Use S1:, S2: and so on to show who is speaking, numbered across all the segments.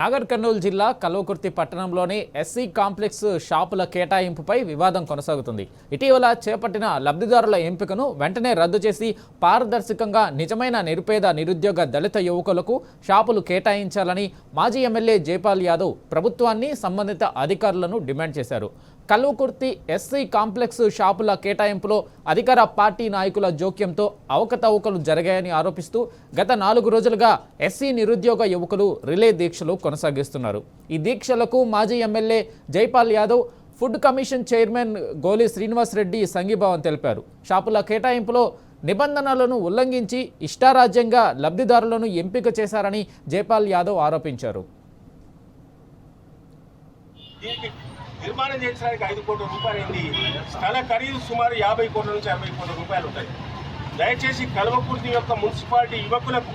S1: నాగర్ కర్నూలు జిల్లా కల్వకుర్తి పట్టణంలోని SC complex షాపుల కేటాయింపుపై వివాదం కొనసాగుతుంది. ఇటీవల చేపట్టిన లబ్ధిదారుల ఎంపికను వెంటనే రద్దు చేసి పారదర్శకంగా నిజమైన నిరుపేద నిరుద్యోగ దళిత యువకులకు షాపులు కేటాయించాలని మాజీ ఎమ్మెల్యే జైపాల్ యాదవ్ ప్రభుత్వాన్ని సంబంధిత అధికారులను డిమాండ్ చేశారు. కల్వకుర్తి ఎస్సీ కాంప్లెక్స్ షాపుల కేటాయింపులో అధికార పార్టీ నాయకుల జోక్యంతో అవకతవకలు జరిగాయని ఆరోపిస్తూ గత 4 రోజులుగా ఎస్సీ నిరుద్యోగ యువకులు రిలే దీక్షలు కొనసాగిస్తున్నారు. ఈ దీక్షలకు మాజీ MLA Jaipal Yadav, food commission chairman గోలి శ్రీనివాస్ రెడ్డి సంఘీభావం తెలిపారు. షాపుల కేటాయింపులో నిబంధనలను ఉల్లంఘించి ఇష్టారాజ్యంగా లబ్ధిదారులను ఎంపిక చేశారని జైపాల్ యాదవ్ ఆరోపించారు.
S2: నిర్మాణం చేయించడానికి 5 కోట్ల రూపాయలు అయింది. స్థల ఖరీదు సుమారు 50 కోట్ల నుంచి 60 కోట్ల రూపాయలు ఉంటాయి. దయచేసి కల్వకుర్తి యొక్క మున్సిపాలిటీ యువకులకు,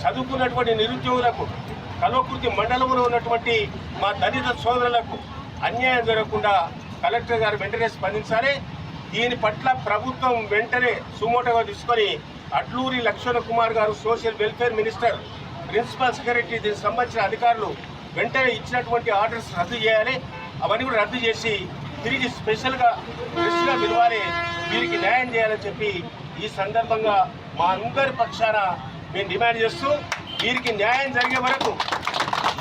S2: చదువుకున్నటువంటి నిరుద్యోగులకు, కల్వకుర్తి మండలంలో ఉన్నటువంటి మా దళిత సోదరులకు అన్యాయం జరగకుండా కలెక్టర్ గారు వెంటనే స్పందించాలి. దీని పట్ల ప్రభుత్వం వెంటనే సుమోటోగా తీసుకొని అడ్లూరి లక్ష్మణ కుమార్ గారు, social welfare minister, principal secretary, దీనికి సంబంధించిన అధికారులు వెంటనే ఇచ్చినటువంటి ఆర్డర్స్ రద్దు చేయాలి. అవన్నీ కూడా రద్దు చేసి తిరిగి స్పెషల్గా ఫ్రెష్గా పిలవాలి. వీరికి న్యాయం చేయాలని చెప్పి ఈ సందర్భంగా మా అందరి పక్షాన మేము డిమాండ్ చేస్తూ, వీరికి న్యాయం జరిగే వరకు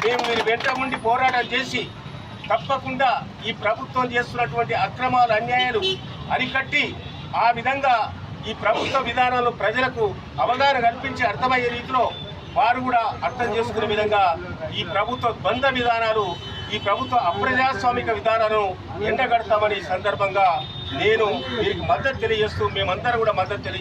S2: మేము వీరి వెంట ఉండి పోరాటం చేసి తప్పకుండా ఈ ప్రభుత్వం చేస్తున్నటువంటి అక్రమాలు, అన్యాయాలు అరికట్టి ఆ విధంగా ఈ ప్రభుత్వ విధానాలు ప్రజలకు అవగాహన కల్పించి అర్థమయ్యే రీతిలో వారు కూడా అర్థం చేసుకునే విధంగా ఈ ప్రభుత్వ ద్వంద్వ విధానాలు, ఈ ప్రభుత్వ అప్రజాస్వామిక విధానాలను ఎండగడతామని సందర్భంగా నేను వీరికి మద్దతు తెలియజేస్తూ మేమందరం కూడా మద్దతు తెలియజేస్తాం.